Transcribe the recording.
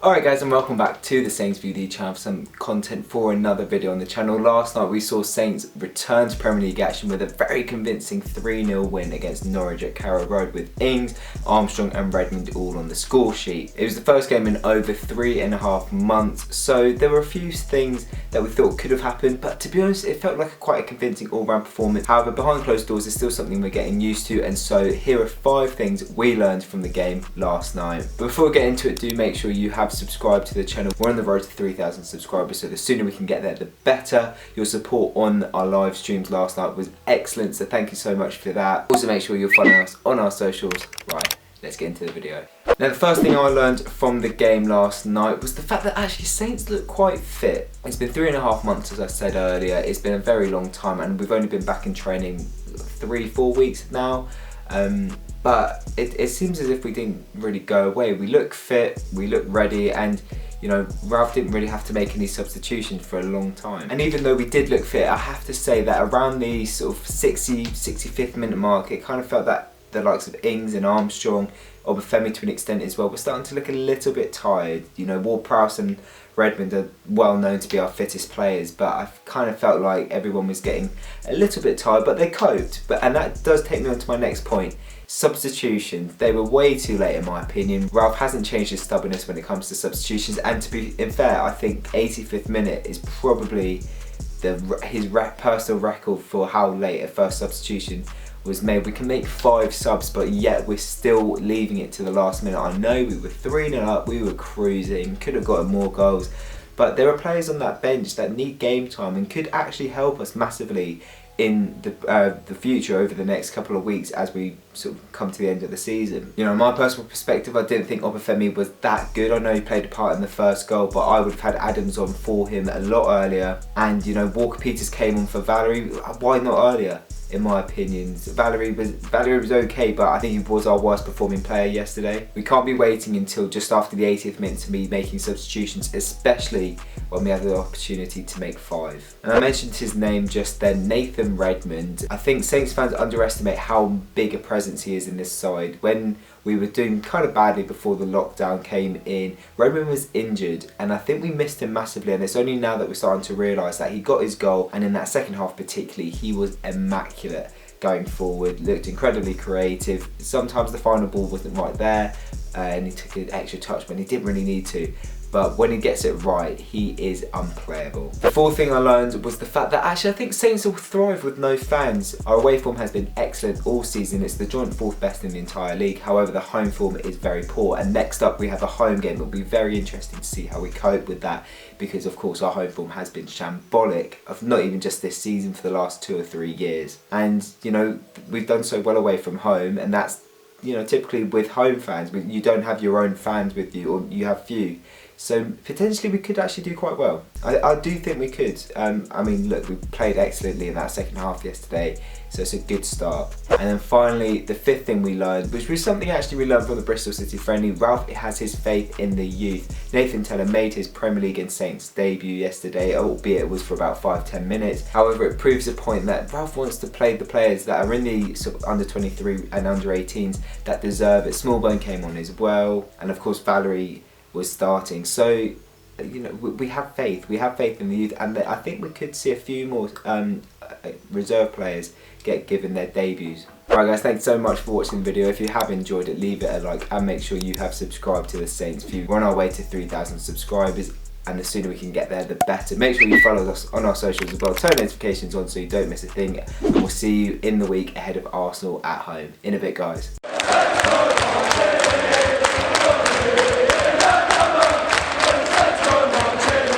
Alright guys, and welcome back to the Saints View, the channel for some content for another video on the channel. Last night we saw Saints return to Premier League action with a very convincing 3-0 win against Norwich at Carrow Road with Ings, Armstrong and Redmond all on the score sheet. It was the first game in over 3.5 months, so there were a few things that we thought could have happened, but to be honest it felt like quite a convincing all-round performance. However, behind closed doors is still something we're getting used to, and so here are 5 things we learned from the game last night. But before we get into it, do make sure you have subscribe to the channel. We're on the road to 3,000 subscribers, so the sooner we can get there the better. Your support on our live streams last night was excellent, so thank you so much for that. Also make sure you're following us on our socials. Right, let's get into the video. Now the first thing I learned from the game last night was the fact that actually Saints look quite fit. It's been 3.5 months, as I said earlier. It's been a very long time and we've only been back in training 3-4 weeks now. But it seems as if we didn't really go away. We look fit, we look ready, and you know, Ralph didn't really have to make any substitutions for a long time. And even though we did look fit, I have to say that around the sort of 65th minute mark, it kind of felt that the likes of Ings and Armstrong, Obafemi to an extent as well, were starting to look a little bit tired. You know, Ward-Prowse and Redmond are well known to be our fittest players, but I kind of felt like everyone was getting a little bit tired, but they coped. And that does take me on to my next point. Substitutions. They were way too late in my opinion. Ralph hasn't changed his stubbornness when it comes to substitutions, and to be fair, I think 85th minute is probably his personal record for how late a first substitution was made. We can make 5 subs, but yet we're still leaving it to the last minute. I know we were 3-0 up, we were cruising, could have gotten more goals, but there are players on that bench that need game time and could actually help us massively in the future over the next couple of weeks as we sort of come to the end of the season. You know, my personal perspective, I didn't think Obafemi was that good. I know he played a part in the first goal, but I would have had Adams on for him a lot earlier. And you know, Walker-Peters came on for Valery. Why not earlier? In my opinion, Valery was okay, but I think he was our worst performing player yesterday. We can't be waiting until just after the 80th minute to be making substitutions, especially when we have the opportunity to make 5. And I mentioned his name just then, Nathan Redmond. I think Saints fans underestimate how big a presence he is in this side. When we were doing kind of badly before the lockdown came in, Redmond was injured and I think we missed him massively, and it's only now that we're starting to realise that he got his goal, and in that second half particularly he was immaculate going forward, looked incredibly creative. Sometimes the final ball wasn't right there and he took an extra touch when he didn't really need to. But when he gets it right, he is unplayable. The 4th thing I learned was the fact that actually I think Saints will thrive with no fans. Our away form has been excellent all season. It's the joint 4th best in the entire league. However, the home form is very poor. And next up we have a home game. It'll be very interesting to see how we cope with that, because of course our home form has been shambolic, of not even just this season, for the last 2 or 3 years. And you know, we've done so well away from home, and that's, you know, typically with home fans, you don't have your own fans with you, or you have few. So potentially we could actually do quite well. I do think we could. I mean, look, we played excellently in that second half yesterday, so it's a good start. And then finally, the 5th thing we learned, which was something actually we learned from the Bristol City friendly, Ralph has his faith in the youth. Nathan Tella made his Premier League and Saints debut yesterday, albeit it was for about 5-10 minutes. However, it proves a point that Ralph wants to play the players that are in the sort of under 23 and under 18s that deserve it. Smallbone came on as well, and of course Valery was starting. So you know, we have faith in the youth, and I think we could see a few more reserve players get given their debuts. Alright guys, thanks so much for watching the video. If you have enjoyed it, leave it a like and make sure you have subscribed to the Saints View. We're on our way to 3,000 subscribers, and the sooner we can get there the better. Make sure you follow us on our socials as well, turn notifications on so you don't miss a thing, and we'll see you in the week ahead of Arsenal at home. In a bit guys.